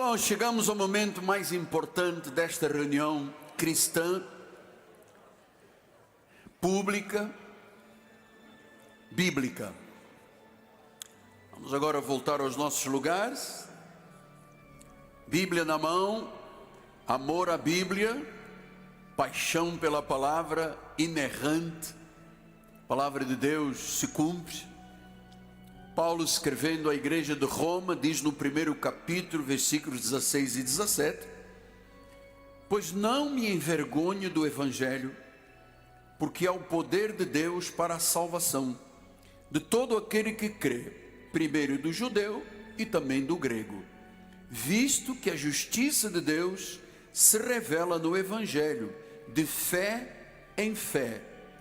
Então, chegamos ao momento mais importante desta reunião cristã, pública, bíblica. Vamos agora voltar aos nossos lugares. Bíblia na mão, amor à Bíblia, paixão pela palavra inerrante. A palavra de Deus se cumpre. Paulo, escrevendo à igreja de Roma, diz no primeiro capítulo, versículos 16 e 17: pois não me envergonho do Evangelho, porque é o poder de Deus para a salvação de todo aquele que crê, primeiro do judeu e também do grego, visto que a justiça de Deus se revela no Evangelho, de fé em fé,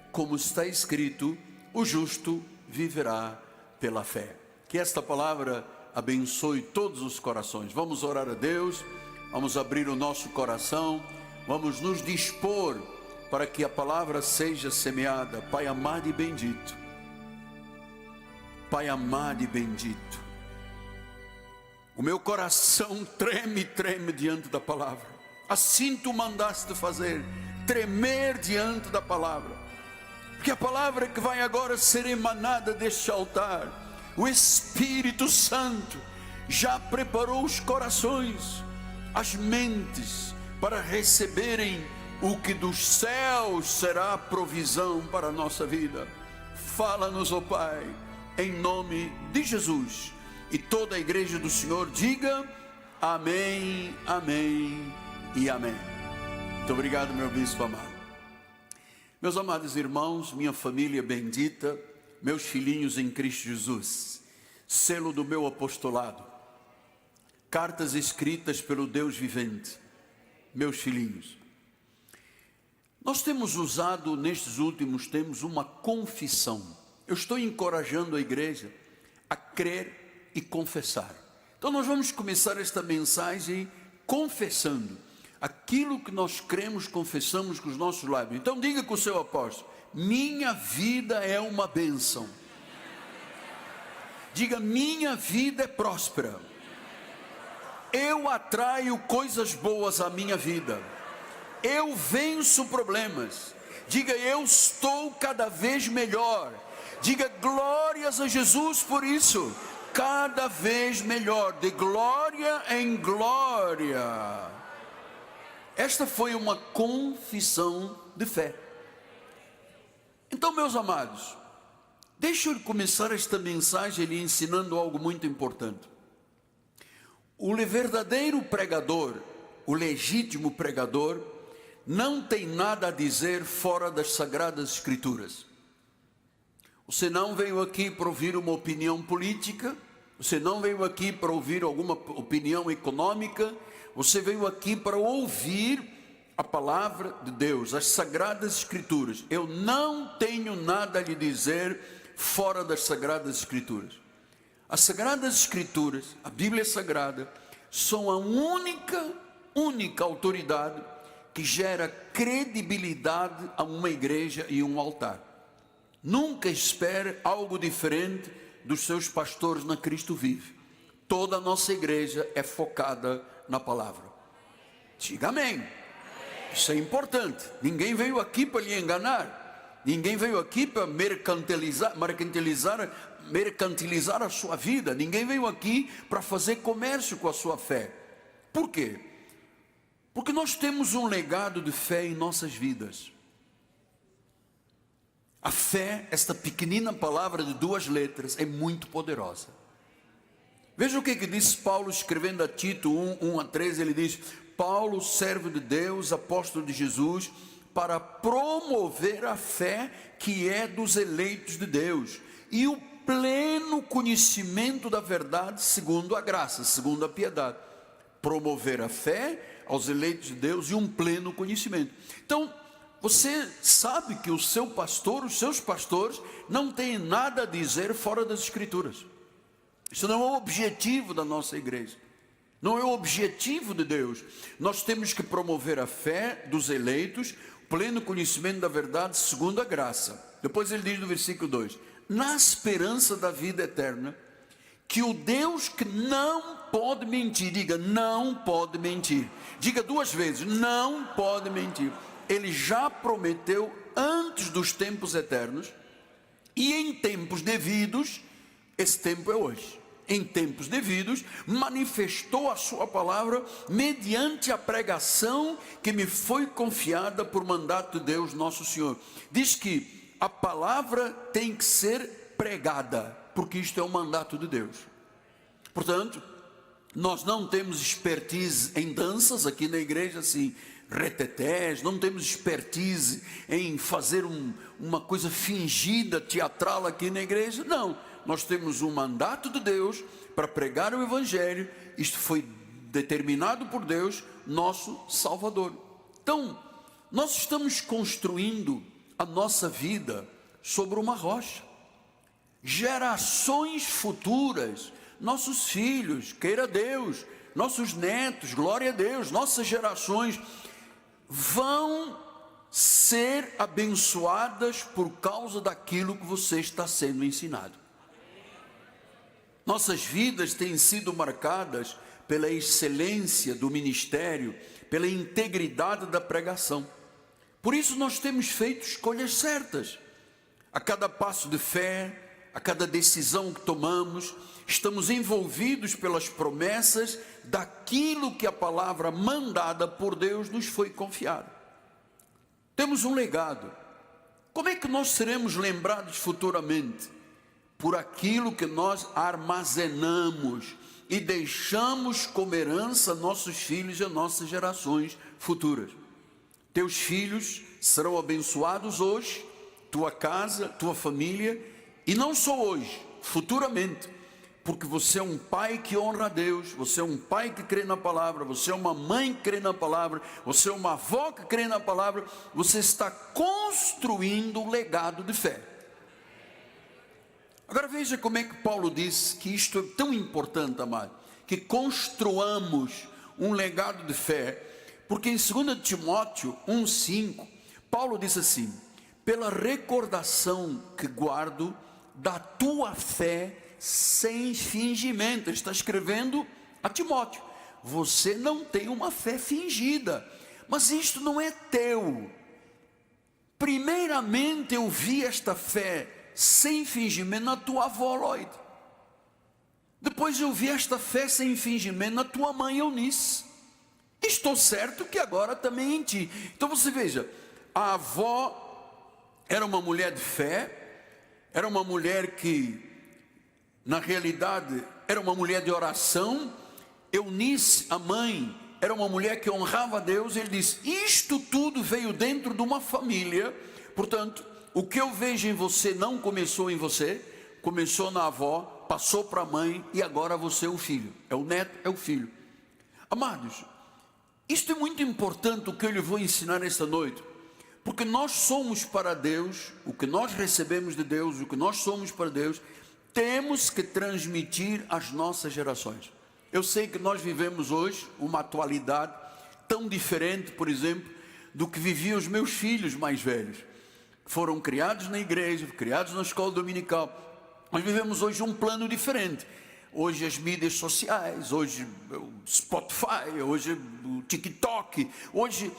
como está escrito: o justo viverá pela fé. Que esta palavra abençoe todos os corações. Vamos orar a Deus, vamos abrir o nosso coração, vamos nos dispor para que a palavra seja semeada. Pai amado e bendito, Pai amado e bendito, o meu coração treme diante da palavra. Assim tu mandaste fazer, tremer diante da palavra, porque a palavra que vai agora ser emanada deste altar, o Espírito Santo já preparou os corações, as mentes, para receberem o que dos céus será a provisão para a nossa vida. Fala-nos, ó Pai, em nome de Jesus. E toda a igreja do Senhor diga amém, amém e amém. Muito obrigado, meu bispo amado. Meus amados irmãos, minha família bendita, meus filhinhos em Cristo Jesus, selo do meu apostolado, cartas escritas pelo Deus vivente, meus filhinhos, nós temos usado nestes últimos tempos uma confissão. Eu estou encorajando a igreja a crer e confessar. Então nós vamos começar esta mensagem confessando aquilo que nós cremos, confessamos com os nossos lábios. Então diga com o seu apóstolo: minha vida é uma bênção. Diga: minha vida é próspera. Eu atraio coisas boas à minha vida. Eu venço problemas. Diga: eu estou cada vez melhor. Diga glórias a Jesus por isso. Cada vez melhor, de glória em glória. Esta foi uma confissão de fé. Então, meus amados, deixa eu começar esta mensagem lhe ensinando algo muito importante. O verdadeiro pregador, o legítimo pregador, não tem nada a dizer fora das Sagradas Escrituras. Você não veio aqui para ouvir uma opinião política, você não veio aqui para ouvir alguma opinião econômica, você veio aqui para ouvir a palavra de Deus, as Sagradas Escrituras. Eu não tenho nada a lhe dizer fora das Sagradas Escrituras. As Sagradas Escrituras, a Bíblia Sagrada, são a única autoridade que gera credibilidade a uma igreja e um altar. Nunca espere algo diferente dos seus pastores na Cristo Vive. Toda a nossa igreja é focada na palavra. Diga amém. Isso é importante. Ninguém veio aqui para lhe enganar. Ninguém veio aqui para mercantilizar a sua vida. Ninguém veio aqui para fazer comércio com a sua fé. Por quê? Porque nós temos um legado de fé em nossas vidas. A fé, esta pequenina palavra de 2 letras, é muito poderosa. Veja o que diz Paulo escrevendo a Tito 1:13, ele diz: Paulo, servo de Deus, apóstolo de Jesus, para promover a fé que é dos eleitos de Deus, e o pleno conhecimento da verdade segundo a graça, segundo a piedade. Promover a fé aos eleitos de Deus e um pleno conhecimento. Então, você sabe que o seu pastor, os seus pastores, não têm nada a dizer fora das Escrituras. Isso não é o objetivo da nossa igreja. Não é o objetivo de Deus. Nós temos que promover a fé dos eleitos, pleno conhecimento da verdade segundo a graça. Depois ele diz no versículo 2: na esperança da vida eterna, que o Deus que não pode mentir. Diga, não pode mentir. Diga 2 vezes, não pode mentir. Ele já prometeu antes dos tempos eternos, e em tempos devidos, esse tempo é hoje. Em tempos devidos, manifestou a sua palavra mediante a pregação que me foi confiada por mandato de Deus nosso Senhor. Diz que a palavra tem que ser pregada, porque isto é um mandato de Deus. Portanto, nós não temos expertise em danças aqui na igreja, assim, retetés, não temos expertise em fazer uma coisa fingida, teatral aqui na igreja, não. Nós temos um mandato de Deus para pregar o Evangelho. Isto foi determinado por Deus, nosso Salvador. Então, nós estamos construindo a nossa vida sobre uma rocha. Gerações futuras, nossos filhos, queira Deus, nossos netos, glória a Deus, nossas gerações vão ser abençoadas por causa daquilo que você está sendo ensinado. Nossas vidas têm sido marcadas pela excelência do ministério, pela integridade da pregação. Por isso nós temos feito escolhas certas. A cada passo de fé, a cada decisão que tomamos, estamos envolvidos pelas promessas daquilo que a palavra mandada por Deus nos foi confiada. Temos um legado. Como é que nós seremos lembrados futuramente? Por aquilo que nós armazenamos e deixamos como herança a nossos filhos e a nossas gerações futuras. Teus filhos serão abençoados hoje, tua casa, tua família, e não só hoje, futuramente, porque você é um pai que honra a Deus, você é um pai que crê na palavra, você é uma mãe que crê na palavra, você é uma avó que crê na palavra, você está construindo um legado de fé. Agora veja como é que Paulo diz que isto é tão importante, amado, que construamos um legado de fé, porque em 2 Timóteo 1,5, Paulo diz assim: pela recordação que guardo da tua fé sem fingimento. Ele está escrevendo a Timóteo: você não tem uma fé fingida, mas isto não é teu. Primeiramente eu vi esta fé sem fingimento na tua avó Lloyd. Depois eu vi esta fé sem fingimento na tua mãe Eunice. Estou certo que agora também em ti. Então você veja, a avó era uma mulher de fé, era uma mulher que, na realidade, era uma mulher de oração. Eunice, a mãe, era uma mulher que honrava a Deus. Ele diz, isto tudo veio dentro de uma família. Portanto, o que eu vejo em você não começou em você, começou na avó, passou para a mãe e agora você é o filho, é o neto, é o filho. Amados, isto é muito importante o que eu lhe vou ensinar esta noite, porque nós somos para Deus, o que nós recebemos de Deus, o que nós somos para Deus, temos que transmitir às nossas gerações. Eu sei que nós vivemos hoje uma atualidade tão diferente, por exemplo, do que viviam os meus filhos mais velhos. Foram criados na igreja, criados na escola dominical. Nós vivemos hoje um plano diferente. Hoje as mídias sociais, hoje o Spotify, hoje o TikTok. Hoje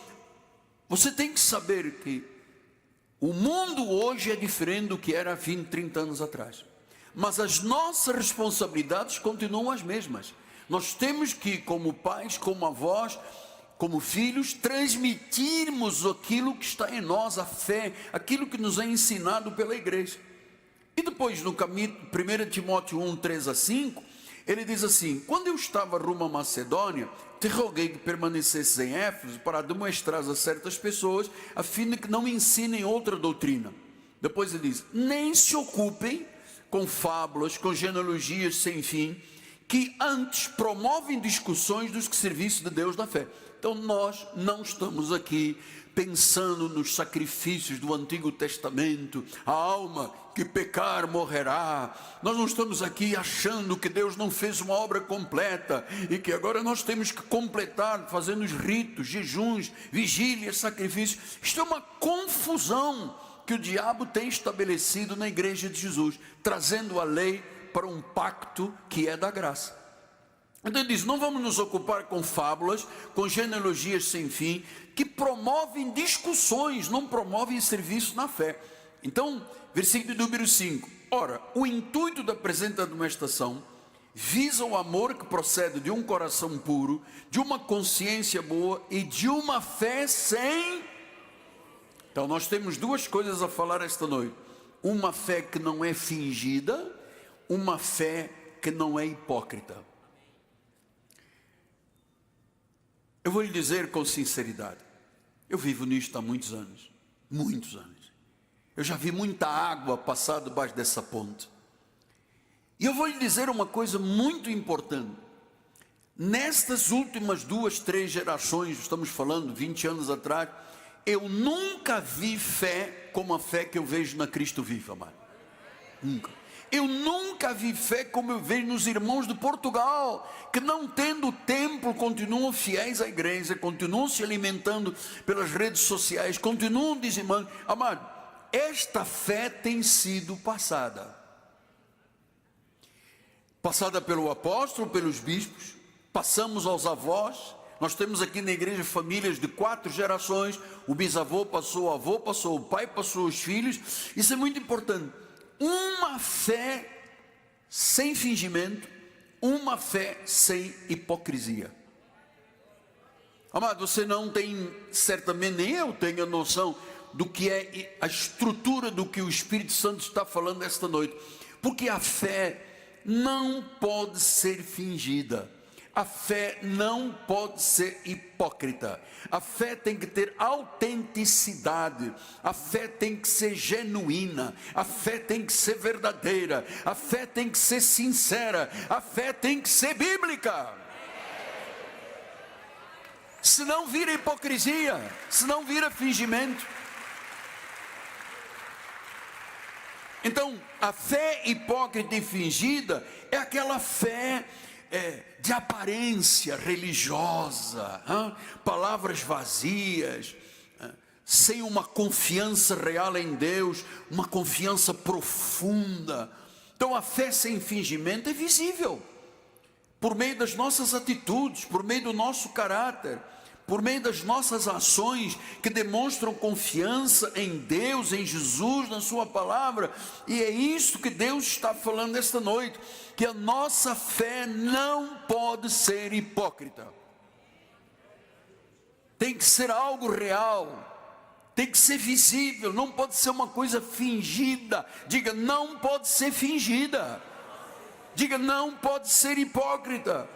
você tem que saber que o mundo hoje é diferente do que era há 20, 30 anos atrás. Mas as nossas responsabilidades continuam as mesmas. Nós temos que, como pais, como avós, como filhos, transmitirmos aquilo que está em nós, a fé, aquilo que nos é ensinado pela igreja. E depois no caminho, 1 Timóteo 1, 3-5, ele diz assim: quando eu estava rumo à Macedônia, te roguei que permanecesses em Éfeso para demonstrar a certas pessoas, a fim de que não me ensinem outra doutrina. Depois ele diz, nem se ocupem com fábulas, com genealogias sem fim, que antes promovem discussões dos que serviço de Deus na fé. Então nós não estamos aqui pensando nos sacrifícios do Antigo Testamento, a alma que pecar morrerá. Nós não estamos aqui achando que Deus não fez uma obra completa e que agora nós temos que completar fazendo os ritos, jejuns, vigílias, sacrifícios. Isto é uma confusão que o diabo tem estabelecido na igreja de Jesus, trazendo a lei para um pacto que é da graça. Então ele diz, não vamos nos ocupar com fábulas, com genealogias sem fim, que promovem discussões, não promovem serviço na fé. Então, versículo número 5. Ora, o intuito da presente admoestação visa o amor que procede de um coração puro, de uma consciência boa e de uma fé sem... Então nós temos duas coisas a falar esta noite. Uma fé que não é fingida, uma fé que não é hipócrita. Eu vou lhe dizer com sinceridade, eu vivo nisto há muitos anos, muitos anos. Eu já vi muita água passar debaixo dessa ponte. E eu vou lhe dizer uma coisa muito importante. Nestas últimas 2, 3 gerações, estamos falando 20 anos atrás, eu nunca vi fé como a fé que eu vejo na Cristo Vivo, amado. Nunca. Eu nunca vi fé como eu vejo nos irmãos de Portugal, que não tendo templo, continuam fiéis à igreja, continuam se alimentando pelas redes sociais, continuam dizimando. Amado, esta fé tem sido passada pelo apóstolo, pelos bispos, passamos aos avós. Nós temos aqui na igreja famílias de 4 gerações, o bisavô passou, o avô passou, o pai passou, os filhos. Isso é muito importante. Uma fé sem fingimento, uma fé sem hipocrisia. Amado, você não tem, certamente nem eu tenho a noção do que é a estrutura do que o Espírito Santo está falando esta noite. Porque a fé não pode ser fingida. A fé não pode ser hipócrita. A fé tem que ter autenticidade. A fé tem que ser genuína. A fé tem que ser verdadeira. A fé tem que ser sincera. A fé tem que ser bíblica. Senão vira hipocrisia, senão vira fingimento. Então, a fé hipócrita e fingida é aquela fé de aparência religiosa, palavras vazias, sem uma confiança real em Deus, uma confiança profunda. Então a fé sem fingimento é visível, por meio das nossas atitudes, por meio do nosso caráter, por meio das nossas ações que demonstram confiança em Deus, em Jesus, na sua palavra. E é isso que Deus está falando esta noite, que a nossa fé não pode ser hipócrita. Tem que ser algo real, tem que ser visível, não pode ser uma coisa fingida. Diga, não pode ser fingida. Diga, não pode ser hipócrita.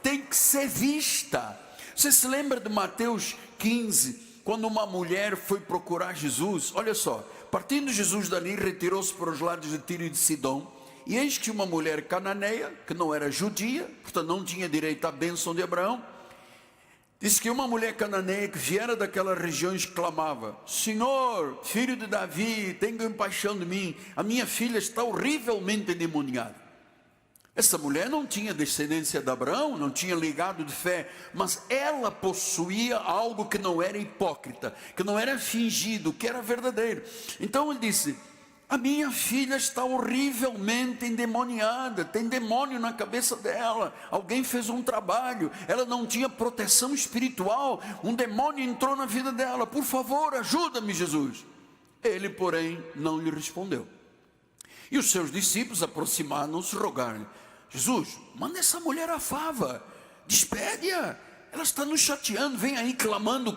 Tem que ser vista. Você se lembra de Mateus 15, quando uma mulher foi procurar Jesus? Olha só, partindo Jesus dali, retirou-se para os lados de Tiro e de Sidom, e eis que uma mulher cananeia, que não era judia, portanto não tinha direito à bênção de Abraão, diz que uma mulher cananeia que viera daquelas regiões clamava: Senhor, filho de Davi, tenha compaixão de mim, a minha filha está horrivelmente endemoniada. Essa mulher não tinha descendência de Abraão, não tinha legado de fé, mas ela possuía algo que não era hipócrita, que não era fingido, que era verdadeiro. Então ele disse: a minha filha está horrivelmente endemoniada, tem demônio na cabeça dela, alguém fez um trabalho, ela não tinha proteção espiritual, um demônio entrou na vida dela, por favor, ajuda-me, Jesus. Ele, porém, não lhe respondeu. E os seus discípulos aproximaram-se e rogaram-lhe: Jesus, manda essa mulher à fava, despede-a, ela está nos chateando, vem aí clamando,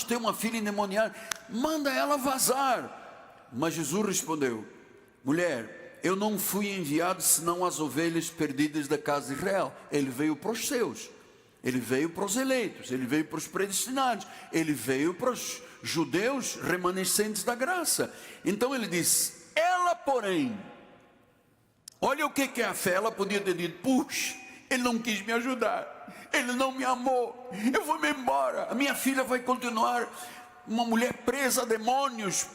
tem uma filha endemoniada, manda ela vazar. Mas Jesus respondeu: mulher, eu não fui enviado senão as ovelhas perdidas da casa de Israel. Ele veio para os seus, ele veio para os eleitos, ele veio para os predestinados, ele veio para os judeus remanescentes da graça. Então ele disse: ela, porém, olha o que é a fé. Ela podia ter dito: puxa, ele não quis me ajudar, ele não me amou, eu vou me embora, a minha filha vai continuar uma mulher presa a demônios,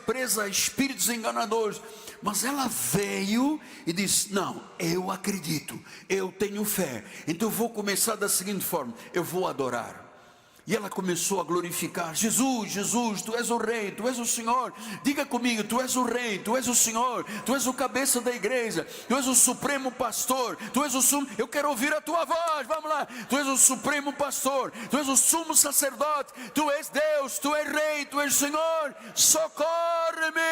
presa a espíritos enganadores. Mas ela veio e disse: não, eu acredito, eu tenho fé, então eu vou começar da seguinte forma: eu vou adorar. E ela começou a glorificar: Jesus, Jesus, Tu és o Rei, Tu és o Senhor. Diga comigo: Tu és o Rei, Tu és o Senhor, Tu és o cabeça da igreja, Tu és o supremo pastor, Tu és o sumo... Eu quero ouvir a Tua voz, vamos lá. Tu és o supremo pastor, Tu és o sumo sacerdote, Tu és Deus, Tu és Rei, Tu és Senhor. Socorre-me.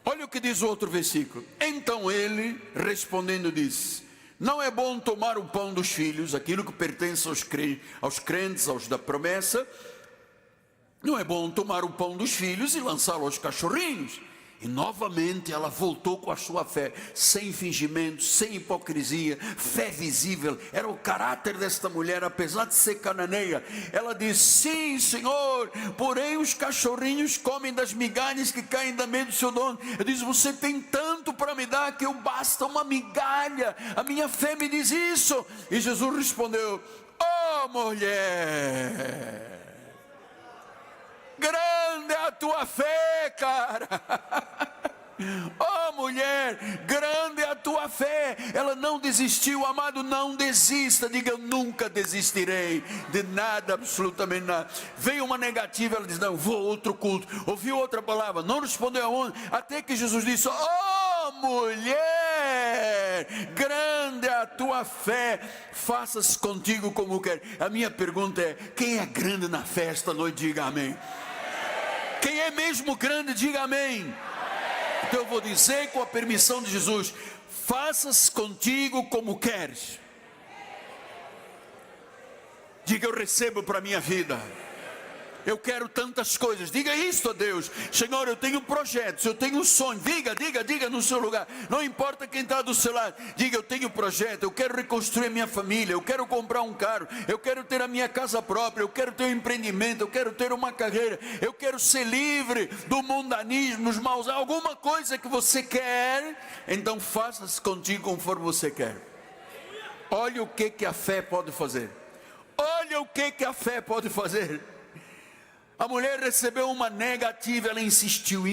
Olha o que diz o outro versículo. Então ele, respondendo, disse: não é bom tomar o pão dos filhos, aquilo que pertence aos crentes, aos da promessa. Não é bom tomar o pão dos filhos e lançá-lo aos cachorrinhos. E novamente ela voltou com a sua fé, sem fingimento, sem hipocrisia, fé visível. Era o caráter desta mulher, apesar de ser cananeia. Ela disse: sim, Senhor, porém os cachorrinhos comem das migalhas que caem da mesa do seu dono. Eu disse: você tem tanto para me dar que eu basta uma migalha. A minha fé me diz isso. E Jesus respondeu: oh mulher, grande é a tua fé, cara. Oh mulher, grande é a tua fé. Ela não desistiu, amado, não desista. Diga: eu nunca desistirei de nada, absolutamente nada. Veio uma negativa, ela diz: não, vou a outro culto. Ouviu outra palavra, não respondeu aonde. Até que Jesus disse: oh mulher, grande é a tua fé, faça-se contigo como quer. A minha pergunta é: quem é grande na fé esta noite? Diga amém. Quem é mesmo grande, diga amém. Então eu vou dizer, com a permissão de Jesus: faça-se contigo como queres. Diga: eu recebo para a minha vida. Eu quero tantas coisas. Diga isto a Deus: Senhor, eu tenho projetos, eu tenho um sonho. Diga no seu lugar. Não importa quem está do seu lado. Diga: eu tenho projeto, eu quero reconstruir a minha família, eu quero comprar um carro, eu quero ter a minha casa própria, eu quero ter um empreendimento, eu quero ter uma carreira, eu quero ser livre do mundanismo, dos maus. Alguma coisa que você quer, então faça-se contigo conforme você quer. Olha o que a fé pode fazer. Olha o que a fé pode fazer. A mulher recebeu uma negativa, ela insistiu,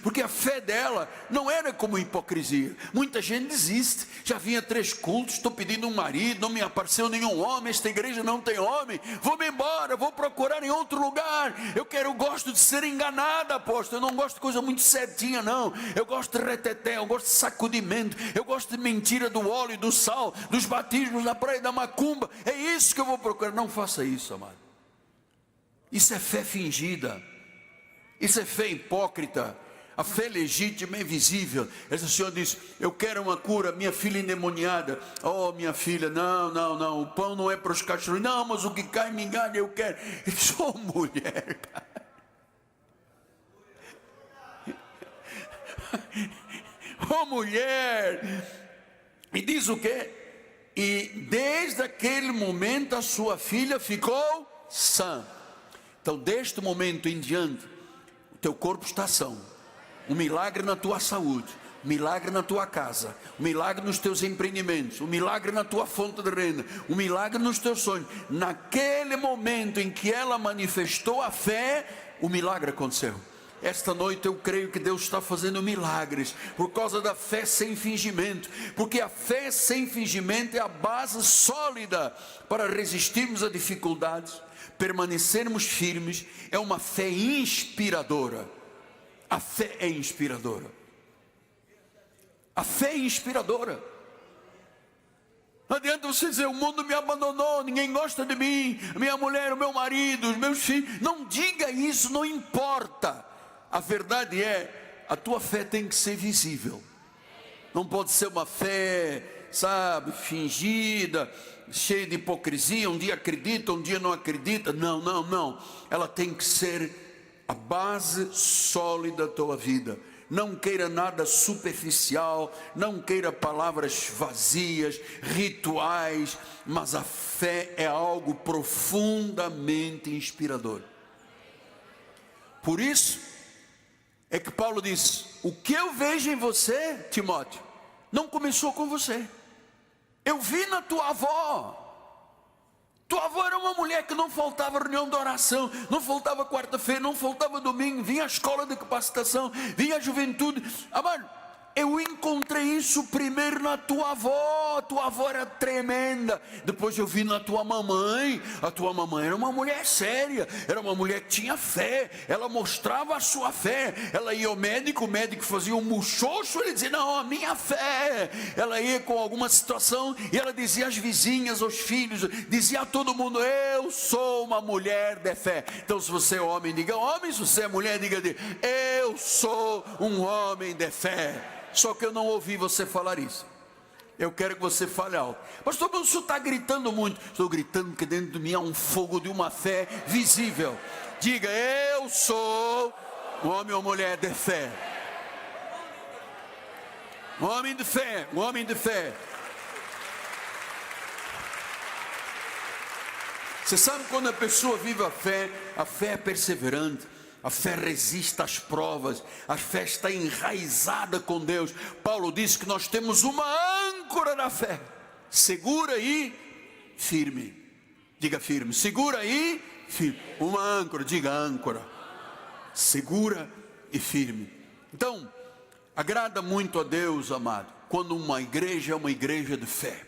porque a fé dela não era como hipocrisia. Muita gente desiste. Já vinha 3 cultos, estou pedindo um marido, não me apareceu nenhum homem, esta igreja não tem homem, vou-me embora, vou procurar em outro lugar. Eu gosto de ser enganada, apóstolo. Eu não gosto de coisa muito certinha, não. Eu gosto de reteté, eu gosto de sacudimento, eu gosto de mentira do óleo e do sal, dos batismos na praia da macumba. É isso que eu vou procurar. Não faça isso, amado. Isso é fé fingida, isso é fé hipócrita. A fé legítima é visível. Esse senhor diz: eu quero uma cura, minha filha endemoniada. Oh minha filha, não, o pão não é para os cachorros. Não, mas o que cai me engana, eu quero. Eu sou mulher, cara. Oh mulher. E diz o quê? E desde aquele momento a sua filha ficou sã. Então, deste momento em diante, o teu corpo está são. Um milagre na tua saúde, um milagre na tua casa, um milagre nos teus empreendimentos, um milagre na tua fonte de renda, um milagre nos teus sonhos. Naquele momento em que ela manifestou a fé, o milagre aconteceu. Esta noite eu creio que Deus está fazendo milagres por causa da fé sem fingimento, porque a fé sem fingimento é a base sólida para resistirmos a dificuldades, permanecermos firmes. É uma fé inspiradora. A fé é inspiradora. A fé é inspiradora. Não adianta você dizer: o mundo me abandonou, ninguém gosta de mim, minha mulher, o meu marido, os meus filhos. Não diga isso, não importa. A verdade é, a tua fé tem que ser visível. Não pode ser uma fé, sabe, fingida, cheia de hipocrisia. Um dia acredita, um dia não acredita. Não. Ela tem que ser a base sólida da tua vida. Não queira nada superficial, não queira palavras vazias, rituais, mas a fé é algo profundamente inspirador. Por isso é que Paulo diz: o que eu vejo em você, Timóteo, não começou com você. Eu vi na tua avó. Tua avó era uma mulher que não faltava reunião de oração, não faltava quarta-feira, não faltava domingo, vinha a escola de capacitação, vinha a juventude. Amado, eu encontrei isso primeiro na tua avó era tremenda, depois eu vi na tua mamãe. A tua mamãe era uma mulher séria, era uma mulher que tinha fé, ela mostrava a sua fé, ela ia ao médico, o médico fazia um muxoxo, ele dizia, não, a minha fé. Ela ia com alguma situação e ela dizia às vizinhas, aos filhos, dizia a todo mundo, eu sou uma mulher de fé. Então se você é homem, diga homem, se você é mulher, diga, eu sou um homem de fé. Só que eu não ouvi você falar isso. Eu quero que você fale alto. Pastor, o senhor está gritando muito. Estou gritando porque dentro de mim há um fogo de uma fé visível. Diga, eu sou um homem ou mulher de fé. Um homem de fé, um homem de fé. Você sabe quando a pessoa vive a fé é perseverante. A fé resiste às provas, a fé está enraizada com Deus. Paulo diz que nós temos uma âncora da fé, segura e firme. Diga firme, segura e firme. Uma âncora, diga âncora, segura e firme. Então, agrada muito a Deus, amado, quando uma igreja é uma igreja de fé.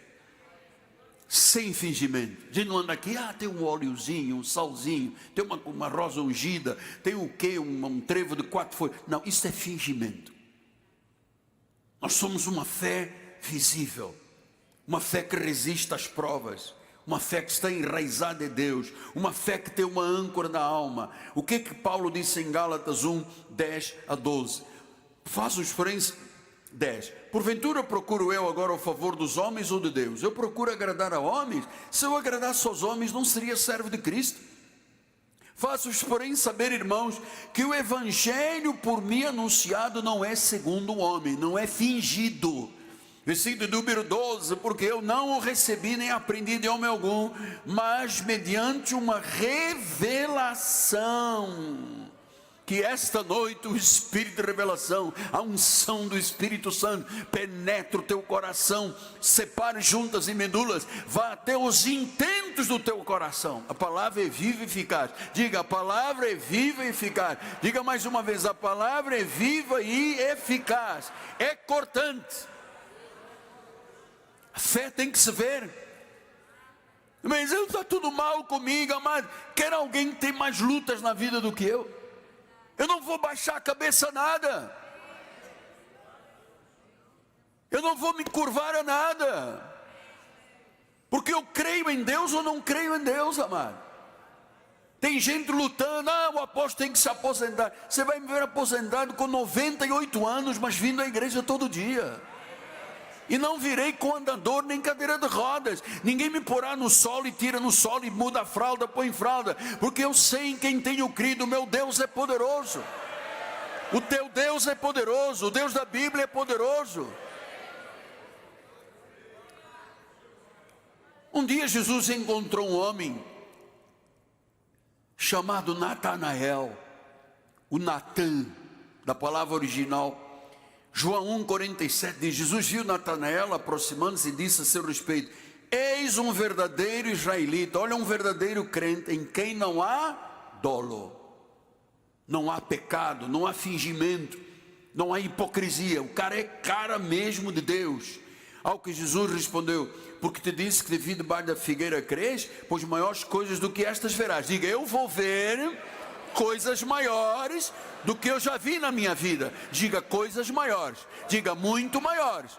Sem fingimento. A gente não anda aqui, tem um óleozinho, um salzinho, tem uma rosa ungida, tem o quê? Um trevo de 4 folhas. Não, isso é fingimento. Nós somos uma fé visível, uma fé que resiste às provas, uma fé que está enraizada em Deus, uma fé que tem uma âncora na alma. O que Paulo disse em Gálatas 1, 10 a 12? Faço-os, porém, 10. Porventura procuro eu agora o favor dos homens ou de Deus? Eu procuro agradar a homens? Se eu agradasse aos homens, não seria servo de Cristo. Faço-vos, porém, saber, irmãos, que o evangelho por mim anunciado não é segundo o homem, não é fingido. Versículo número 12, porque eu não o recebi nem aprendi de homem algum, mas mediante uma revelação. Que esta noite o Espírito de revelação, a unção do Espírito Santo penetre o teu coração, separe juntas e medulas, vá até os intentos do teu coração. A palavra é viva e eficaz. Diga, a palavra é viva e eficaz. Diga mais uma vez, a palavra é viva e eficaz. É cortante. A fé tem que se ver. Mas está tudo mal comigo, amado. Quer alguém que tem mais lutas na vida do que eu? Eu não vou baixar a cabeça a nada. Eu não vou me curvar a nada. Porque eu creio em Deus ou não creio em Deus, amado. Tem gente lutando, o apóstolo tem que se aposentar. Você vai me ver aposentado com 98 anos, mas vindo à igreja todo dia. E não virei com andador nem cadeira de rodas. Ninguém me porá no solo e tira no solo e muda a fralda, põe fralda. Porque eu sei em quem tenho crido, o meu Deus é poderoso. O teu Deus é poderoso, o Deus da Bíblia é poderoso. Um dia Jesus encontrou um homem chamado Natanael. O Natã, da palavra original. João 1,47 diz, Jesus viu Natanael aproximando-se e disse a seu respeito, eis um verdadeiro israelita, olha, um verdadeiro crente em quem não há dolo, não há pecado, não há fingimento, não há hipocrisia, o cara é cara mesmo de Deus. Ao que Jesus respondeu, porque te disse que devido debaixo da figueira crês, pois maiores coisas do que estas verás. Diga, eu vou ver coisas maiores do que eu já vi na minha vida. Diga coisas maiores, diga muito maiores.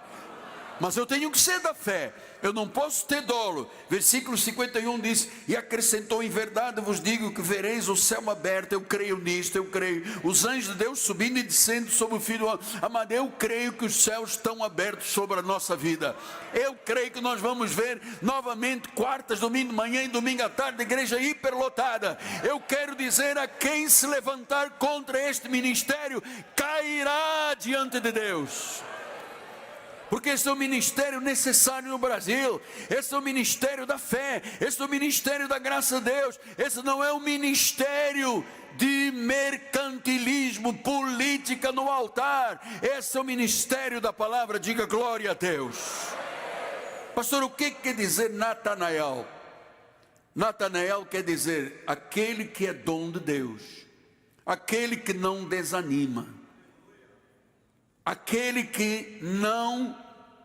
Mas eu tenho que ser da fé, eu não posso ter dolo. Versículo 51 diz, e acrescentou, em verdade vos digo que vereis o céu aberto. Eu creio nisto, eu creio. Os anjos de Deus subindo e descendo sobre o Filho do Homem. Amado, eu creio que os céus estão abertos sobre a nossa vida. Eu creio que nós vamos ver novamente quartas, domingo de manhã e domingo à tarde, igreja hiperlotada. Eu quero dizer, a quem se levantar contra este ministério, cairá diante de Deus. Porque esse é o ministério necessário no Brasil, esse é o ministério da fé, esse é o ministério da graça de Deus, esse não é o ministério de mercantilismo, política no altar, esse é o ministério da palavra. Diga glória a Deus. Pastor, o que quer dizer Natanael? Natanael quer dizer aquele que é dom de Deus, aquele que não desanima, aquele que não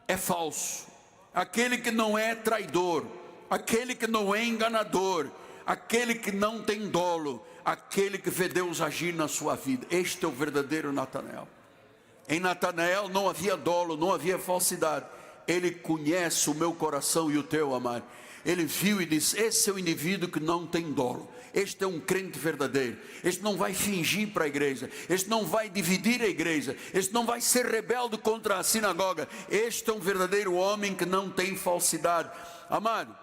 é falso, aquele que não é traidor, aquele que não é enganador, aquele que não tem dolo, aquele que vê Deus agir na sua vida. Este é o verdadeiro Natanael. Em Natanael não havia dolo, não havia falsidade. Ele conhece o meu coração e o teu, amado. Ele viu e disse: esse é o indivíduo que não tem dolo. Este é um crente verdadeiro. Este não vai fingir para a igreja. Este não vai dividir a igreja. Este não vai ser rebelde contra a sinagoga. Este é um verdadeiro homem que não tem falsidade. Amado,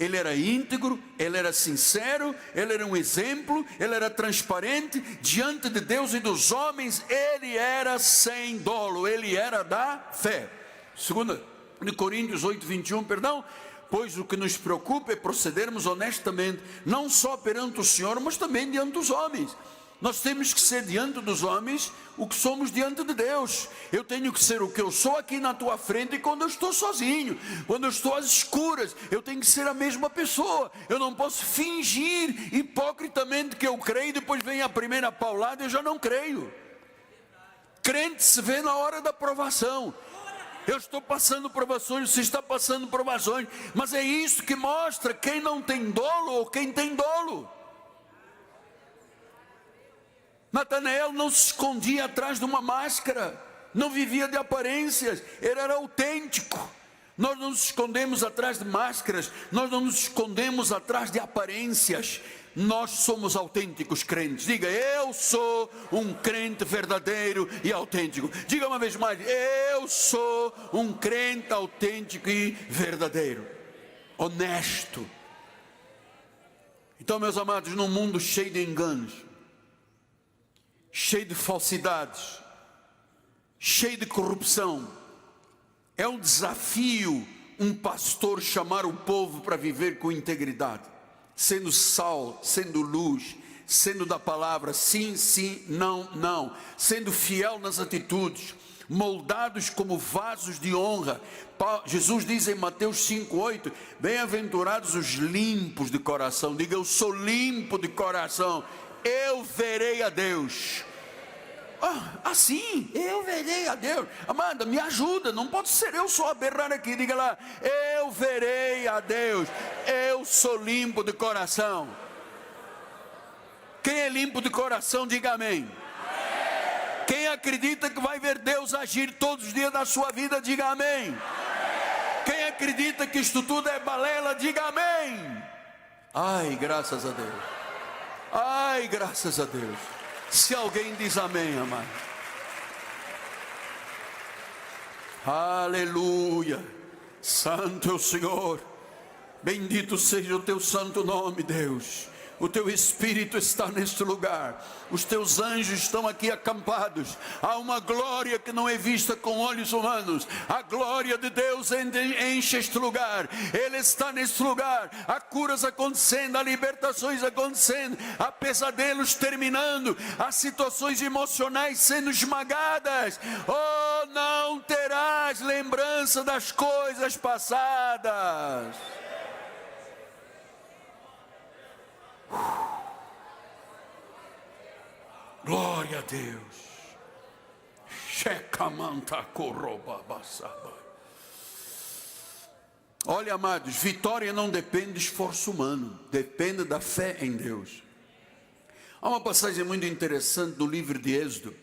ele era íntegro, ele era sincero, ele era um exemplo, ele era transparente diante de Deus e dos homens. Ele era sem dolo, ele era da fé. 2 Coríntios 8:21, perdão. Pois o que nos preocupa é procedermos honestamente, não só perante o Senhor, mas também diante dos homens. Nós temos que ser diante dos homens o que somos diante de Deus. Eu tenho que ser o que eu sou aqui na tua frente quando eu estou sozinho, quando eu estou às escuras. Eu tenho que ser a mesma pessoa. Eu não posso fingir hipocritamente que eu creio, depois vem a primeira paulada e eu já não creio. Crente se vê na hora da provação. Eu estou passando provações, você está passando provações, mas é isso que mostra quem não tem dolo ou quem tem dolo. Natanael não se escondia atrás de uma máscara, não vivia de aparências, ele era autêntico. Nós não nos escondemos atrás de máscaras, nós não nos escondemos atrás de aparências. Nós somos autênticos crentes. Diga: eu sou um crente verdadeiro e autêntico. Diga uma vez mais: eu sou um crente autêntico e verdadeiro, honesto. Então, meus amados, num mundo cheio de enganos, cheio de falsidades, cheio de corrupção, é um desafio um pastor chamar o povo para viver com integridade, sendo sal, sendo luz, sendo da palavra, sim, sim, não, não, sendo fiel nas atitudes, moldados como vasos de honra. Jesus diz em Mateus 5:8, bem-aventurados os limpos de coração. Diga: eu sou limpo de coração, eu verei a Deus. Assim, eu verei a Deus. Amanda, me ajuda, não pode ser eu só a berrar aqui. Diga lá: eu verei a Deus, eu sou limpo de coração. Quem é limpo de coração, diga amém. Quem acredita que vai ver Deus agir todos os dias da sua vida, diga amém. Quem acredita que isto tudo é balela, diga amém. Ai, graças a Deus. Ai, graças a Deus. Se alguém diz amém, amado. Aleluia. Santo é o Senhor. Bendito seja o teu santo nome, Deus. O teu Espírito está neste lugar. Os teus anjos estão aqui acampados. Há uma glória que não é vista com olhos humanos. A glória de Deus enche este lugar. Ele está neste lugar. Há curas acontecendo, há libertações acontecendo, há pesadelos terminando, há situações emocionais sendo esmagadas. Oh, não terás lembrança das coisas passadas. Glória a Deus. Olha, amados, vitória não depende de esforço humano, depende da fé em Deus. Há uma passagem muito interessante do livro de Êxodo,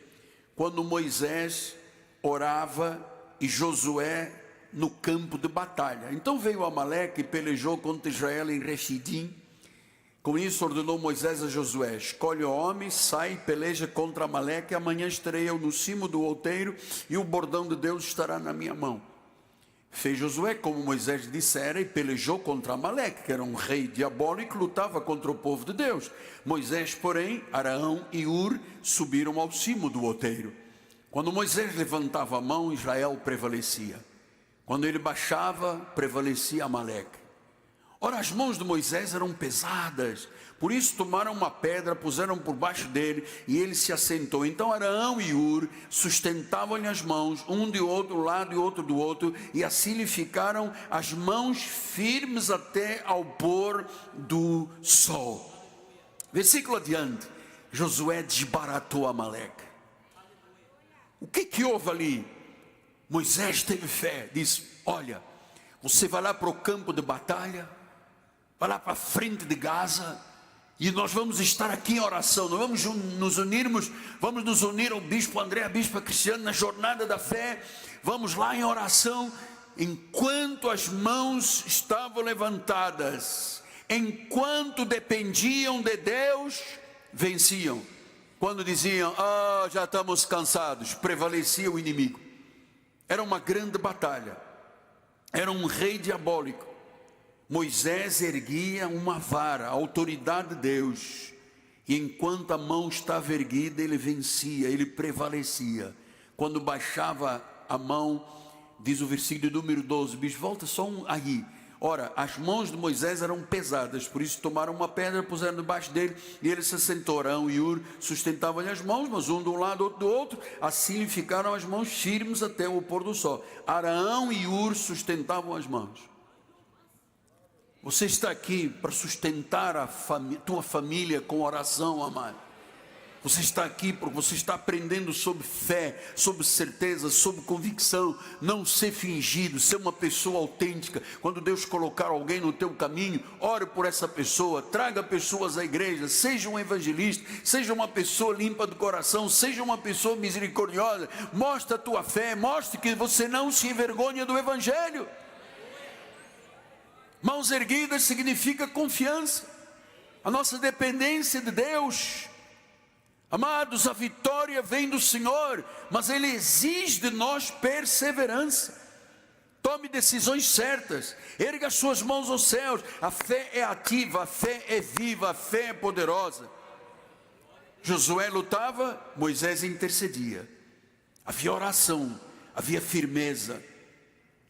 quando Moisés orava e Josué no campo de batalha. Então veio Amaleque e pelejou contra Israel em Refidim. Com isso ordenou Moisés a Josué: escolhe o homem, sai e peleja contra Amaleque. Amanhã estarei eu no cimo do outeiro e o bordão de Deus estará na minha mão. Fez Josué como Moisés dissera e pelejou contra Amaleque, que era um rei diabólico, lutava contra o povo de Deus. Moisés, porém, Arão e Ur subiram ao cimo do outeiro. Quando Moisés levantava a mão, Israel prevalecia. Quando ele baixava, prevalecia Amaleque. Ora, as mãos de Moisés eram pesadas, por isso tomaram uma pedra, puseram por baixo dele e ele se assentou. Então Arão e Ur sustentavam-lhe as mãos, um de outro lado e outro do outro, e assim lhe ficaram as mãos firmes até ao pôr do sol. Versículo adiante, Josué desbaratou Amaleque. O que houve ali? Moisés teve fé, disse: olha, você vai lá para o campo de batalha, vai lá para a frente de Gaza, e nós vamos estar aqui em oração. Nós vamos nos unir ao bispo André, à bispa Cristiana, na jornada da fé. Vamos lá em oração. Enquanto as mãos estavam levantadas, enquanto dependiam de Deus, venciam. Quando diziam: já estamos cansados, prevalecia o inimigo. Era uma grande batalha, era um rei diabólico. Moisés erguia uma vara, a autoridade de Deus, e enquanto a mão estava erguida, ele vencia, ele prevalecia. Quando baixava a mão, diz o versículo número 12, bicho, volta só aí. Ora, as mãos de Moisés eram pesadas, por isso tomaram uma pedra, puseram debaixo dele, e ele se sentou. Arão e Hur sustentavam-lhe as mãos, mas um de um lado, outro do outro, assim ficaram as mãos firmes até o pôr do sol. Arão e Hur sustentavam as mãos. Você está aqui para sustentar a tua família com oração, amado. Você está aqui porque você está aprendendo sobre fé, sobre certeza, sobre convicção. Não ser fingido, ser uma pessoa autêntica. Quando Deus colocar alguém no teu caminho, ore por essa pessoa, traga pessoas à igreja, seja um evangelista, seja uma pessoa limpa do coração, seja uma pessoa misericordiosa. Mostre a tua fé, mostre que você não se envergonha do evangelho. Mãos erguidas significa confiança, a nossa dependência de Deus. Amados, a vitória vem do Senhor, mas Ele exige de nós perseverança. Tome decisões certas, erga as suas mãos aos céus. A fé é ativa, a fé é viva, a fé é poderosa. Josué lutava, Moisés intercedia. Havia oração, havia firmeza,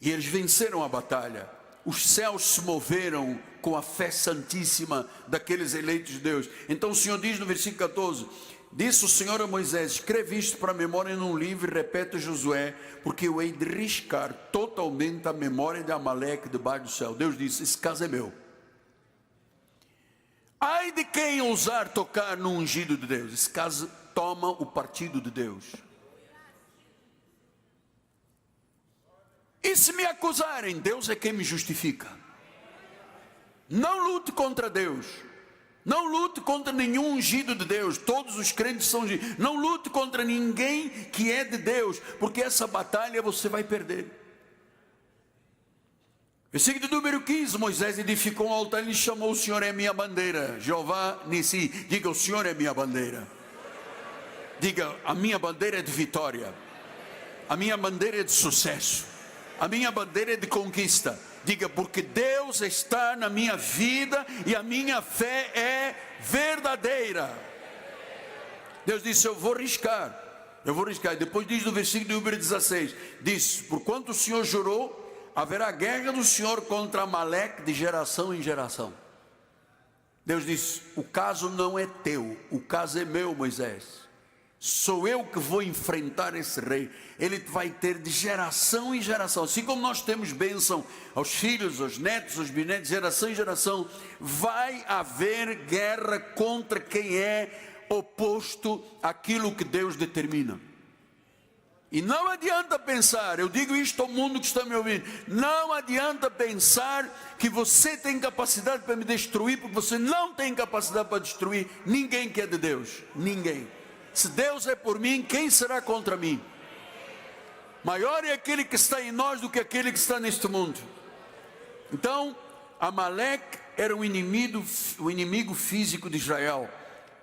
e eles venceram a batalha. Os céus se moveram com a fé santíssima daqueles eleitos de Deus. Então o Senhor diz no versículo 14: disse o Senhor a Moisés: escreve isto para a memória num livro e repete a Josué, porque eu hei de riscar totalmente a memória de Amaleque debaixo do céu. Deus disse: esse caso é meu. Ai de quem ousar tocar no ungido de Deus. Esse caso toma o partido de Deus. E se me acusarem, Deus é quem me justifica. Não lute contra Deus. Não lute contra nenhum ungido de Deus. Todos os crentes são ungidos. Não lute contra ninguém que é de Deus, porque essa batalha você vai perder. Versículo número 15: Moisés edificou um altar e lhe chamou: o Senhor é minha bandeira. Jeová Nissi. Diga: o Senhor é minha bandeira. Diga: a minha bandeira é de vitória. A minha bandeira é de sucesso. A minha bandeira é de conquista. Diga: porque Deus está na minha vida e a minha fé é verdadeira. Deus disse: eu vou riscar. E depois diz no versículo número 16: diz: porquanto o Senhor jurou, haverá guerra do Senhor contra Amaleque de geração em geração. Deus disse: o caso não é teu, o caso é meu, Moisés. Sou eu que vou enfrentar esse rei. Ele vai ter de geração em geração. Assim como nós temos bênção aos filhos, aos netos, aos bisnetos, geração em geração, vai haver guerra contra quem é oposto àquilo que Deus determina. E não adianta pensar, eu digo isto ao mundo que está me ouvindo, não adianta pensar que você tem capacidade para me destruir, porque você não tem capacidade para destruir ninguém que é de Deus. Ninguém. Se Deus é por mim, quem será contra mim? Maior é aquele que está em nós do que aquele que está neste mundo. Então, Amaleque era o inimigo físico de Israel.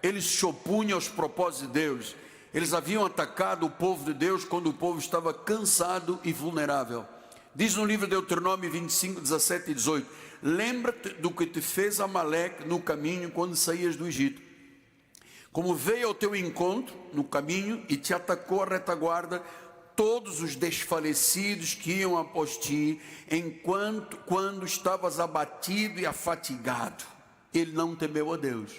Eles se opunham aos propósitos de Deus. Eles haviam atacado o povo de Deus quando o povo estava cansado e vulnerável. Diz no livro de Deuteronômio 25, 17 e 18: lembra-te do que te fez Amaleque no caminho quando saías do Egito. Como veio ao teu encontro no caminho e te atacou a retaguarda, todos os desfalecidos que iam após ti, quando estavas abatido e afatigado. Ele não temeu a Deus.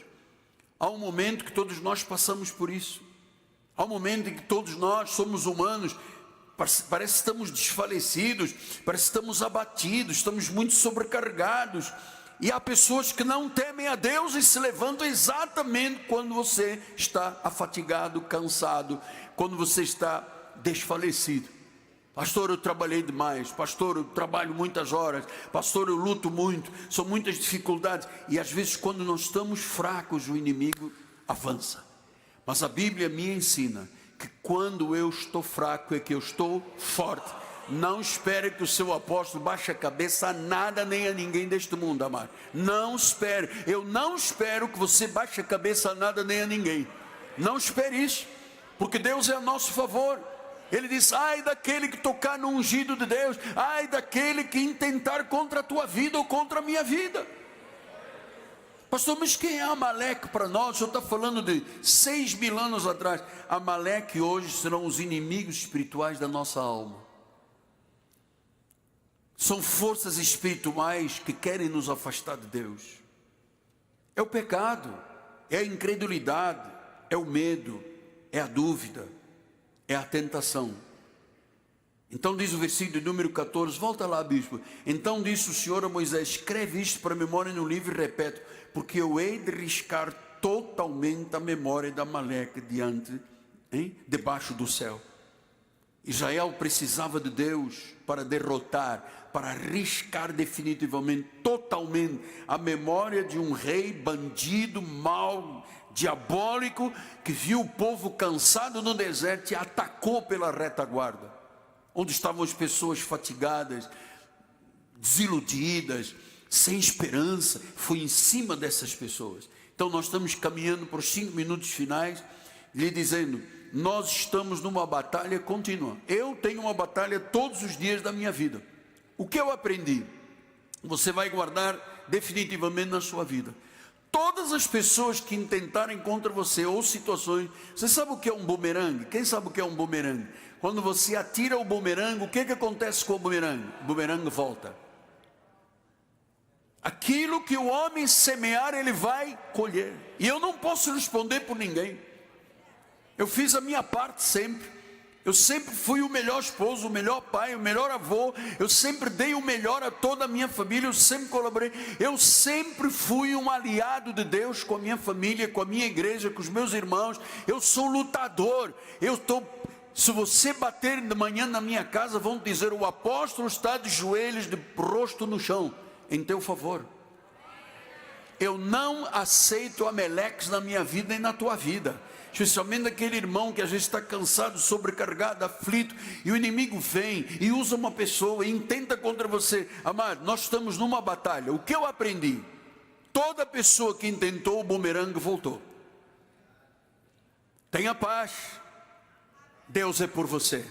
Há um momento que todos nós passamos por isso. Há um momento em que todos nós somos humanos, parece que estamos desfalecidos, parece que estamos abatidos, estamos muito sobrecarregados. E há pessoas que não temem a Deus e se levantam exatamente quando você está afatigado, cansado, quando você está desfalecido. Pastor, eu trabalhei demais. Pastor, eu trabalho muitas horas. Pastor, eu luto muito. São muitas dificuldades. E às vezes, quando nós estamos fracos, o inimigo avança. Mas a Bíblia me ensina que quando eu estou fraco é que eu estou forte. Não espere que o seu apóstolo baixe a cabeça a nada nem a ninguém deste mundo, amado. Não espere. Eu não espero que você baixe a cabeça a nada nem a ninguém. Não espere isso, porque Deus é a nosso favor. Ele diz: ai daquele que tocar no ungido de Deus, ai daquele que intentar contra a tua vida ou contra a minha vida. Pastor, mas quem é Amaleque para nós? O senhor está falando de 6.000 anos atrás. Amaleque hoje serão os inimigos espirituais da nossa alma. São forças espirituais que querem nos afastar de Deus. É o pecado, é a incredulidade, é o medo, é a dúvida, é a tentação. Então diz o versículo número 14, volta lá, bispo. Então disse o Senhor a Moisés: escreve isto para a memória no livro e repete, porque eu hei de riscar totalmente a memória de Amaleque debaixo do céu. Israel precisava de Deus para derrotar, para riscar definitivamente, totalmente, a memória de um rei bandido, mau, diabólico, que viu o povo cansado no deserto e atacou pela retaguarda, onde estavam as pessoas fatigadas, desiludidas, sem esperança. Foi em cima dessas pessoas. Então nós estamos caminhando para os 5 minutos finais, lhe dizendo: nós estamos numa batalha contínua. Eu tenho uma batalha todos os dias da minha vida. O que eu aprendi, você vai guardar definitivamente na sua vida. Todas as pessoas que intentarem contra você, ou situações... Você sabe o que é um bumerangue? Quem sabe o que é um bumerangue? Quando você atira o bumerangue, o que acontece com o bumerangue? O bumerangue volta. Aquilo que o homem semear, ele vai colher. E eu não posso responder por ninguém. Eu fiz a minha parte sempre. Eu sempre fui o melhor esposo, o melhor pai, o melhor avô. Eu sempre dei o melhor a toda a minha família. Eu sempre colaborei. Eu sempre fui um aliado de Deus com a minha família, com a minha igreja, com os meus irmãos. Eu sou lutador. Se você bater de manhã na minha casa, vão dizer: o apóstolo está de joelhos, de rosto no chão, em teu favor. Eu não aceito Amaleques na minha vida e na tua vida. Especialmente aquele irmão que às vezes está cansado, sobrecarregado, aflito, e o inimigo vem e usa uma pessoa e intenta contra você. Amado, nós estamos numa batalha. O que eu aprendi? Toda pessoa que intentou o bumerangue voltou. Tenha paz, Deus é por você.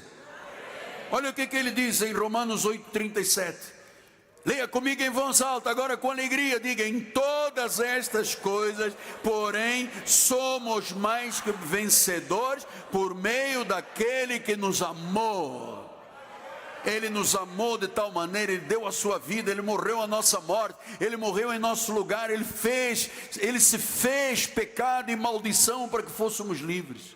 Olha o que ele diz em Romanos 8:37. Leia comigo em voz alta, agora com alegria, diga: em todas estas coisas, porém, somos mais que vencedores por meio daquele que nos amou. Ele nos amou de tal maneira, Ele deu a sua vida, Ele morreu a nossa morte, Ele morreu em nosso lugar, Ele se fez pecado e maldição para que fôssemos livres.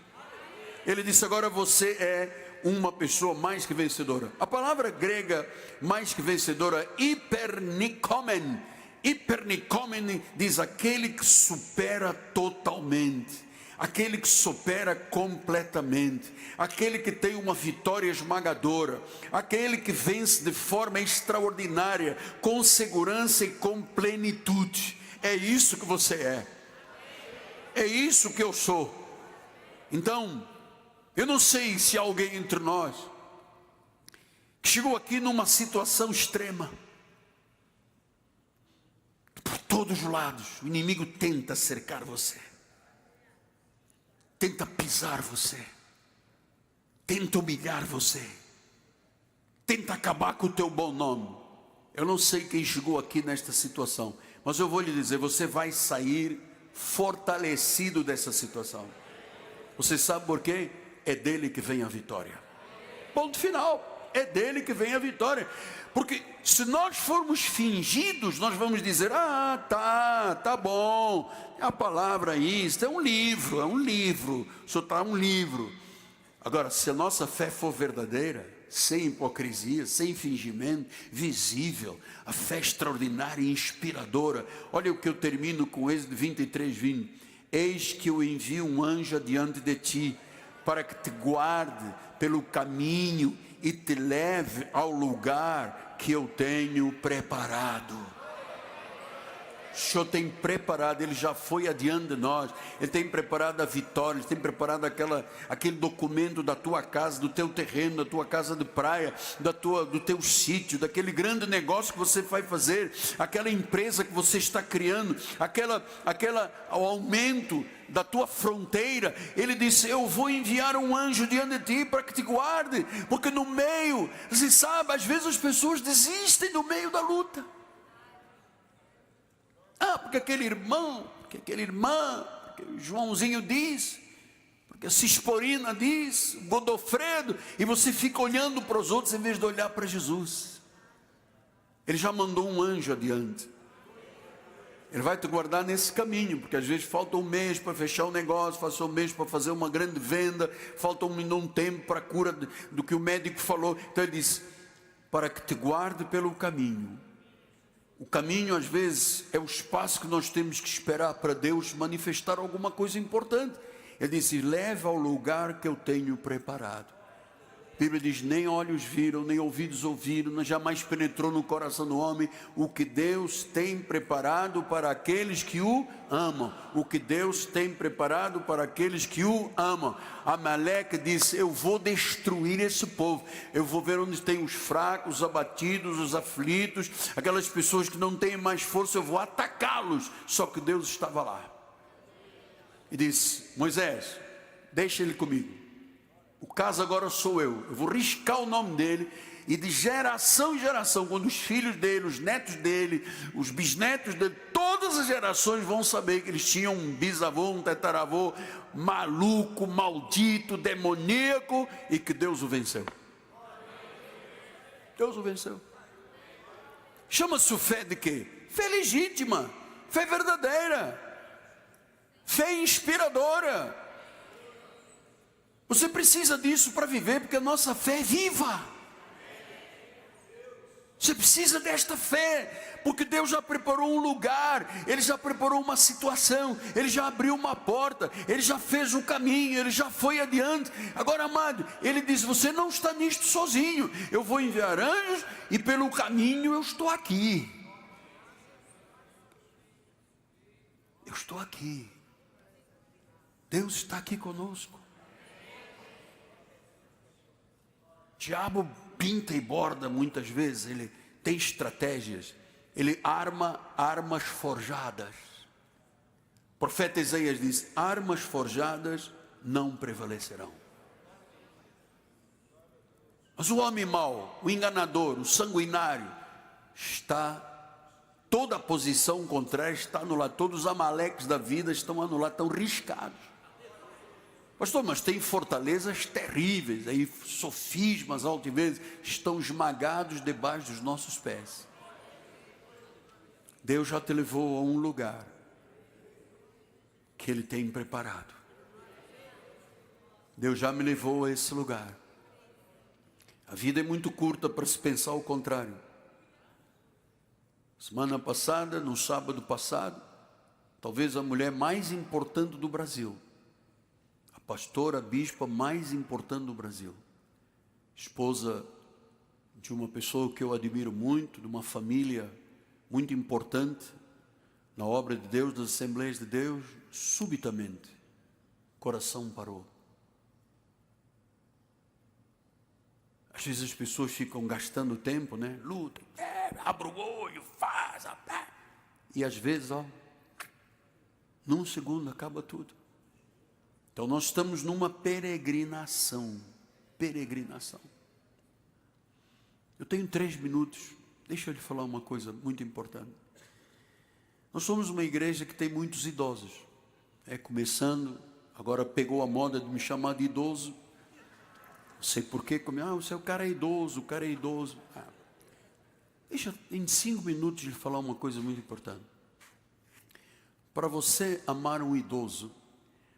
Ele disse: agora você é uma pessoa mais que vencedora. A palavra grega mais que vencedora, hypernikomen. Hypernikomen diz aquele que supera totalmente, aquele que supera completamente, aquele que tem uma vitória esmagadora, aquele que vence de forma extraordinária, com segurança e com plenitude. É isso que você é. É isso que eu sou. Então, eu não sei se há alguém entre nós que chegou aqui numa situação extrema. Por todos os lados, o inimigo tenta cercar você, tenta pisar você, tenta humilhar você, tenta acabar com o teu bom nome. Eu não sei quem chegou aqui nesta situação, mas eu vou lhe dizer: você vai sair fortalecido dessa situação. Você sabe por quê? É dele que vem a vitória. Ponto final. É dele que vem a vitória. Porque se nós formos fingidos, nós vamos dizer: ah, tá bom, a palavra é isso, é um livro, o senhor está um livro. Agora, se a nossa fé for verdadeira, sem hipocrisia, sem fingimento, visível, a fé extraordinária e inspiradora. Olha o que eu termino com Êxodo 23:20. Eis que eu envio um anjo adiante de ti, para que te guarde pelo caminho e te leve ao lugar que eu tenho preparado. O Senhor tem preparado, Ele já foi adiante de nós, Ele tem preparado a vitória, Ele tem preparado aquele documento da tua casa, do teu terreno, da tua casa de praia, do teu sítio, daquele grande negócio que você vai fazer, aquela empresa que você está criando, o aumento da tua fronteira. Ele disse: eu vou enviar um anjo diante de ti para que te guarde, porque no meio, você sabe, às vezes as pessoas desistem no meio da luta. Porque aquele irmão, porque aquela irmã, porque o Joãozinho diz, porque a Cisporina diz, o Godofredo, e você fica olhando para os outros em vez de olhar para Jesus. Ele já mandou um anjo adiante. Ele vai te guardar nesse caminho, porque às vezes falta um mês para fechar o negócio, falta um mês para fazer uma grande venda, falta um tempo para a cura do que o médico falou. Então ele diz: para que te guarde pelo caminho. O caminho às vezes é o espaço que nós temos que esperar para Deus manifestar alguma coisa importante. Ele disse: leva ao lugar que eu tenho preparado. A Bíblia diz: nem olhos viram, nem ouvidos ouviram, jamais penetrou no coração do homem o que Deus tem preparado para aqueles que o amam. O que Deus tem preparado para aqueles que o amam. Amaleque disse: eu vou destruir esse povo, eu vou ver onde tem os fracos, os abatidos, os aflitos, aquelas pessoas que não têm mais força, eu vou atacá-los. Só que Deus estava lá e disse: Moisés, deixa ele comigo. O caso agora sou eu vou riscar o nome dele, e de geração em geração, quando os filhos dele, os netos dele, os bisnetos dele, todas as gerações vão saber que eles tinham um bisavô, um tetaravô maluco, maldito, demoníaco, e que Deus o venceu. Deus o venceu. Chama-se fé de quê? Fé legítima, fé verdadeira, fé inspiradora. Você precisa disso para viver, porque a nossa fé é viva. Você precisa desta fé, porque Deus já preparou um lugar, Ele já preparou uma situação, Ele já abriu uma porta, Ele já fez um caminho, Ele já foi adiante. Agora, amado, Ele diz: você não está nisto sozinho, eu vou enviar anjos e pelo caminho eu estou aqui. Eu estou aqui. Deus está aqui conosco. O diabo pinta e borda muitas vezes, ele tem estratégias, ele arma armas forjadas. O profeta Isaías diz: armas forjadas não prevalecerão. Mas o homem mau, o enganador, o sanguinário, toda a posição contrária está anulada, todos os amaleques da vida estão anulados, estão riscados. Pastor, mas tem fortalezas terríveis, aí sofismas, altivez, estão esmagados debaixo dos nossos pés. Deus já te levou a um lugar que Ele tem preparado. Deus já me levou a esse lugar. A vida é muito curta para se pensar o contrário. Semana passada, no sábado passado, talvez a mulher mais importante do Brasil, pastora, bispa mais importante do Brasil, esposa de uma pessoa que eu admiro muito, de uma família muito importante na obra de Deus, das Assembleias de Deus, subitamente, o coração parou. Às vezes as pessoas ficam gastando tempo, né? Luta, abre o olho, faz, e às vezes, num segundo acaba tudo. Então nós estamos numa peregrinação. Eu tenho 3 minutos, deixa eu lhe falar uma coisa muito importante. Nós somos uma igreja que tem muitos idosos. Começando, agora pegou a moda de me chamar de idoso. Não sei porquê, o cara é idoso, Deixa em 5 minutos lhe falar uma coisa muito importante. Para você amar um idoso,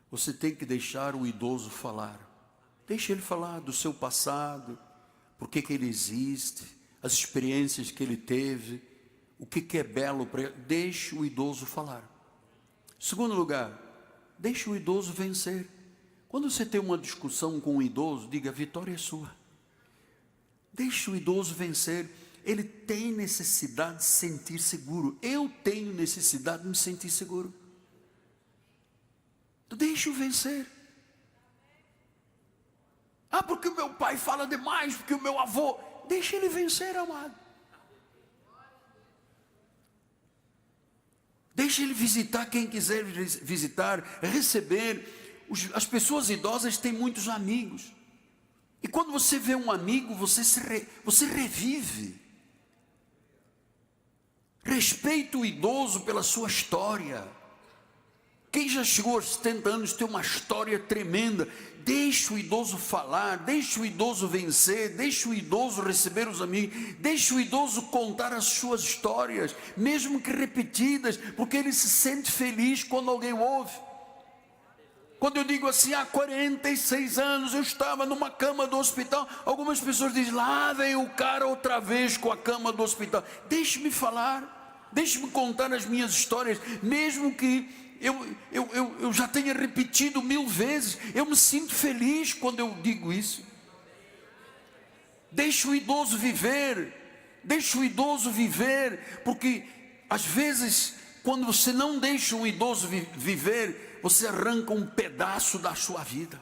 você tem que deixar o idoso falar. Deixa ele falar do seu passado, por que ele existe, as experiências que ele teve, o que é belo para ele. Deixe o idoso falar. Segundo lugar, deixe o idoso vencer. Quando você tem uma discussão com um idoso, diga: a vitória é sua. Deixe o idoso vencer. Ele tem necessidade de se sentir seguro. Eu tenho necessidade de me sentir seguro. Deixe-o vencer. Ah, porque o meu pai fala demais, porque o meu avô... Deixe ele vencer, amado. Deixe ele visitar quem quiser visitar, receber. As pessoas idosas têm muitos amigos. E quando você vê um amigo, você revive. Respeita o idoso pela sua história. Quem já chegou aos 70 anos tem uma história tremenda. Deixa o idoso falar, deixa o idoso vencer, deixa o idoso receber os amigos, deixa o idoso contar as suas histórias, mesmo que repetidas, porque ele se sente feliz quando alguém ouve. Quando eu digo assim, há 46 anos eu estava numa cama do hospital, algumas pessoas dizem: lá vem o cara outra vez com a cama do hospital. Deixe-me falar, deixe-me contar as minhas histórias, mesmo que eu já tenha repetido 1000 vezes, eu me sinto feliz quando eu digo isso. Deixe o idoso viver, porque às vezes, quando você não deixa um idoso viver, você arranca um pedaço da sua vida.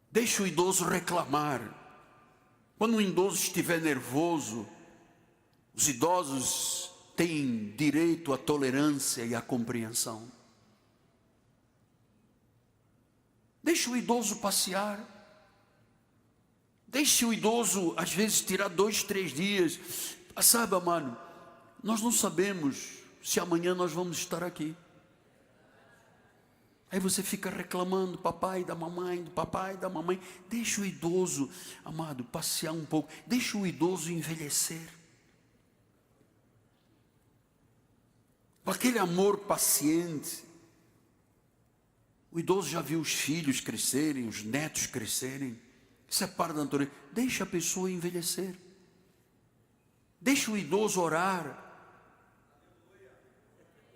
Deixe o idoso reclamar. Quando um idoso estiver nervoso, os idosos têm direito à tolerância e à compreensão. Deixe o idoso passear. Deixe o idoso, às vezes, tirar 2, 3 dias. Sabe, amado, nós não sabemos se amanhã nós vamos estar aqui. Aí você fica reclamando do papai, da mamãe, do papai, da mamãe. Deixa o idoso, amado, passear um pouco. Deixa o idoso envelhecer. Com aquele amor paciente. O idoso já viu os filhos crescerem, os netos crescerem. Isso é parte da natureza. Deixa a pessoa envelhecer. Deixa o idoso orar.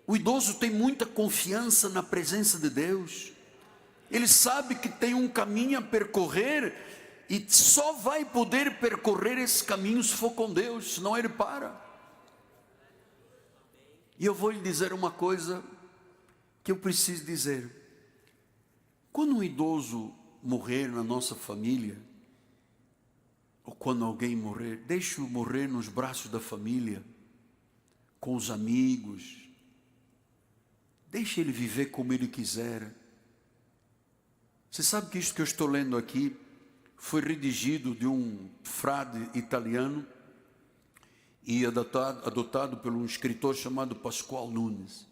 O idoso tem muita confiança na presença de Deus. Ele sabe que tem um caminho a percorrer e só vai poder percorrer esse caminho se for com Deus, senão ele para. E eu vou lhe dizer uma coisa que eu preciso dizer. Quando um idoso morrer na nossa família, ou quando alguém morrer, deixe-o morrer nos braços da família, com os amigos. Deixe ele viver como ele quiser. Você sabe que isso que eu estou lendo aqui foi redigido de um frade italiano e adotado por um escritor chamado Pascoal Nunes.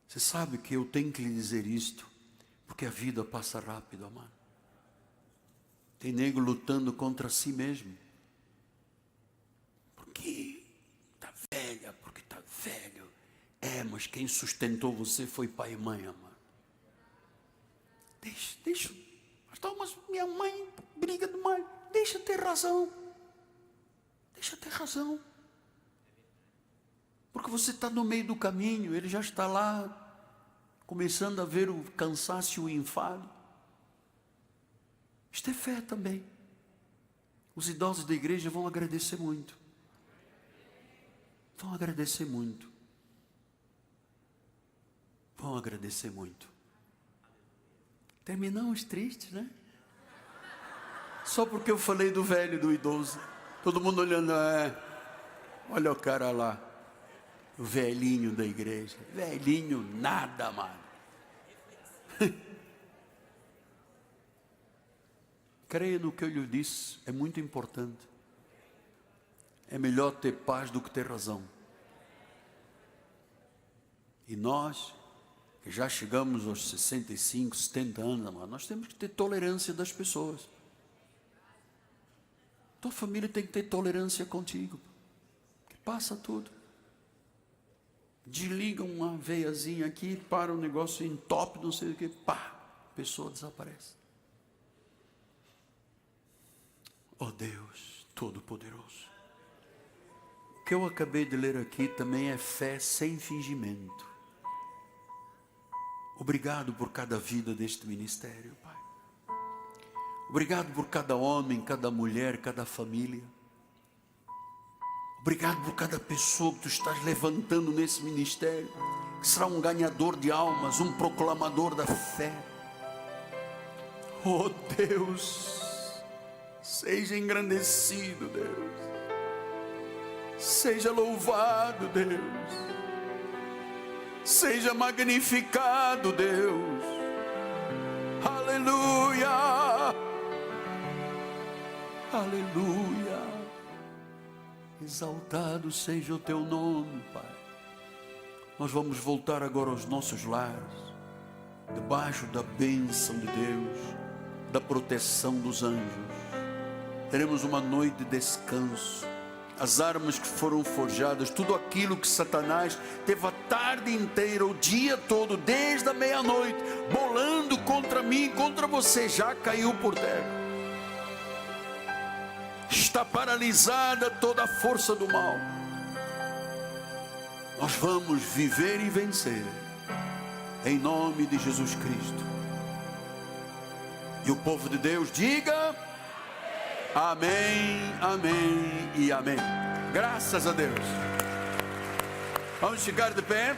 Você sabe que eu tenho que lhe dizer isto, porque a vida passa rápido, amado. Tem nego lutando contra si mesmo. Porque está velha, porque está velho. Mas quem sustentou você foi pai e mãe, amado. Deixa. Mas minha mãe briga demais. Deixa ter razão. Deixa ter razão. Porque você está no meio do caminho, ele já está lá, começando a ver o cansaço e o enfado. Isto é fé também. Os idosos da igreja vão agradecer muito. Vão agradecer muito. Vão agradecer muito. Terminamos tristes, né? Só porque eu falei do velho e do idoso. Todo mundo olhando, olha o cara lá. O velhinho da igreja. Velhinho nada, mano. Creia no que eu lhe disse, é muito importante. É melhor ter paz do que ter razão. E nós, que já chegamos aos 65, 70 anos, nós temos que ter tolerância das pessoas. Tua família tem que ter tolerância contigo. Que passa tudo. Desliga uma veiazinha aqui, para o negócio, entope, não sei o que, pá, a pessoa desaparece. Oh Deus Todo-Poderoso. O que eu acabei de ler aqui também é fé sem fingimento. Obrigado por cada vida deste ministério, Pai. Obrigado por cada homem, cada mulher, cada família. Obrigado por cada pessoa que Tu estás levantando nesse ministério, que será um ganhador de almas, um proclamador da fé. Oh Deus, seja engrandecido, Deus. Seja louvado, Deus. Seja magnificado, Deus. Aleluia. Aleluia. Exaltado seja o Teu nome, Pai. Nós vamos voltar agora aos nossos lares, debaixo da bênção de Deus, da proteção dos anjos. Teremos uma noite de descanso. As armas que foram forjadas, tudo aquilo que Satanás teve a tarde inteira, o dia todo, desde a meia-noite, bolando contra mim, contra você, já caiu por terra. Está paralisada toda a força do mal. Nós vamos viver e vencer, em nome de Jesus Cristo. E o povo de Deus diga: amém, amém e amém. Graças a Deus. Vamos ficar de pé.